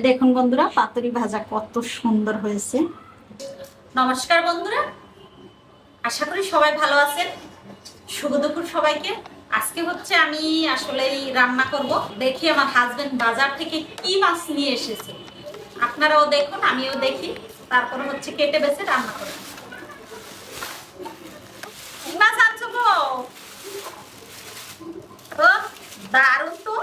দেখুন বন্ধুরা, পাতুরি ভাজা কত সুন্দর হয়েছে। নমস্কার বন্ধুরা, আশা করি সবাই ভালো আছেন। শুভ দুপুর সবাইকে। আজকে হচ্ছে আমি আসলেই রান্না করব। দেখি আমার হাজবেন্ড বাজার থেকে কি মাছ নিয়ে এসেছে, আপনারাও দেখুন আমিও দেখি, তারপরে হচ্ছে কেটে বেছে রান্না করব। কি মাছ আনছো গো? ও দারুণ তো,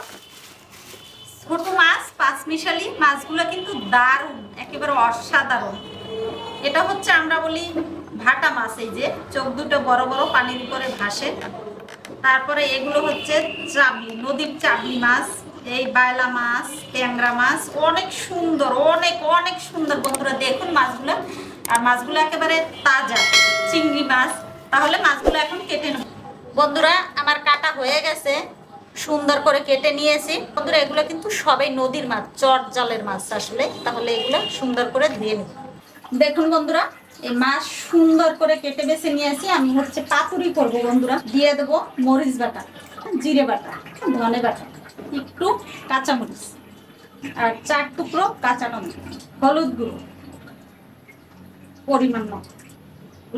ছোট মাছ, পাঁচমিশালি মাছগুলো কিন্তু দারুণ, একেবারে অসাধারণ। এটা হচ্ছে আমরা বলি ভাটা মাছ, এই যে চোখ দুটো বড় বড় পানির উপরে ভাসে। তারপরে এগুলো হচ্ছে চাবলি, নদীর চাবলি মাছ, এই বায়লা মাছ, ট্যাংরা মাছ, অনেক সুন্দর, অনেক অনেক সুন্দর বন্ধুরা। দেখুন মাছগুলো, আর মাছগুলো একেবারে তাজা চিংড়ি মাছ। তাহলে মাছগুলো এখন কেটে নেব বন্ধুরা। আমার কাটা হয়ে গেছে, সুন্দর করে কেটে নিয়েছি বন্ধুরা। এগুলো কিন্তু সবাই নদীর মাছ, চট জালের মাছ আসলে। তাহলে এগুলো সুন্দর করে ধুয়ে নেব। দেখুন বন্ধুরা, এই মাছ সুন্দর করে কেটে বেছে নিয়েছি। আমি হচ্ছে পাতুরি করব বন্ধুরা। দিয়ে দেবো মরিচ বাটা, জিরে বাটা, ধনে বাটা, একটু কাঁচামরিচ, আর 4 টুকরো কাঁচা লঙ্কা, হলুদ গুঁড়ো পরিমাণ মতো,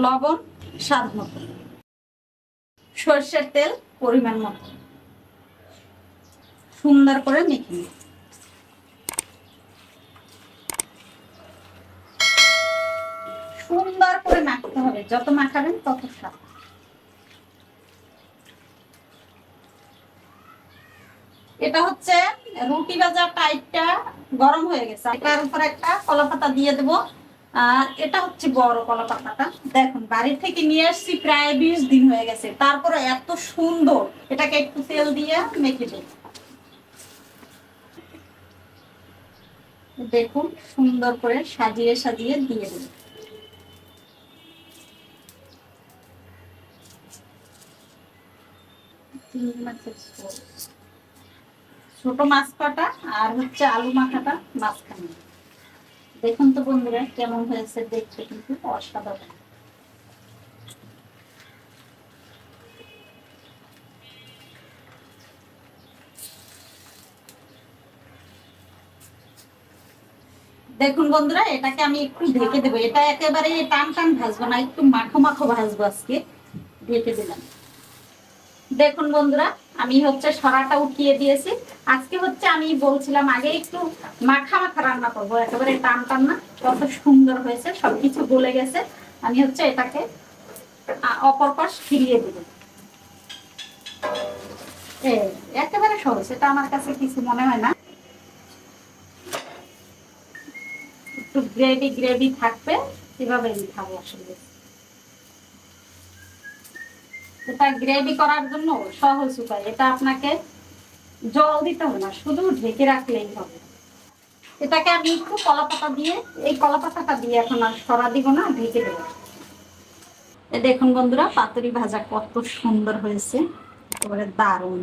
লবণ স্বাদ মতো, সরষের তেল পরিমাণ মতো, সুন্দর করে মেখে নিই। সুন্দর করে মাখতে হবে, যত মাখাবেন তত স্বাদ। এটা হচ্ছে রুটি ভাজা টাইপটা গরম হয়ে গেছে। এটার উপর একটা কলা পাতা দিয়ে দেবো। আর এটা হচ্ছে বড় কলা পাতাটা, দেখুন বাড়ি থেকে নিয়ে আসছি, প্রায় 20 দিন হয়ে গেছে, তারপরে এত সুন্দর। এটাকে একটু তেল দিয়ে মেখে দেব। দেখুন সুন্দর করে সাজিয়ে সাজিয়ে দিয়ে দেব। ছোট মাছ কাটা আর হচ্ছে আলু মাখাটা মাঝখানে। দেখুন তো বন্ধুরা কেমন হয়েছে, দেখতে কিন্তু অসাধারণ। দেখুন বন্ধুরা, এটাকে আমি একটু ঢেকে দেবো। এটা একেবারে টান টান ভাজবো না, একটু মাখো মাখো ভাজবো আজকে। ঢেকে দিলাম। দেখুন বন্ধুরা, আমি হচ্ছে সরাটা উঠিয়ে দিয়েছি। আজকে হচ্ছে আমি বলছিলাম আগে একটু মাখা মাখা রান্না করবো, একেবারে টান টান না। কত সুন্দর হয়েছে, সবকিছু গলে গেছে। আমি হচ্ছে এটাকে অপর পাশ ফিরিয়ে দিব। একেবারে সহজ, এটা আমার কাছে কিছু মনে হয় না। একটু গ্রেভি গ্রেভি থাকবে, এভাবে খাবো আসলে। এটা গ্রেভি করার জন্য সহজ উপায়। এটা আপনাকে জল দিতে হবে না, শুধু ঢেকে রাখলেই হবে। এটাকে আমি একটু কলা পাতা দিয়ে, এই কলা পাতাটা দিয়ে এখন আর সরা দিব না, ঢেকে দেবো। দেখুন বন্ধুরা, পাতুরি ভাজা কত সুন্দর হয়েছে, একেবারে দারুণ।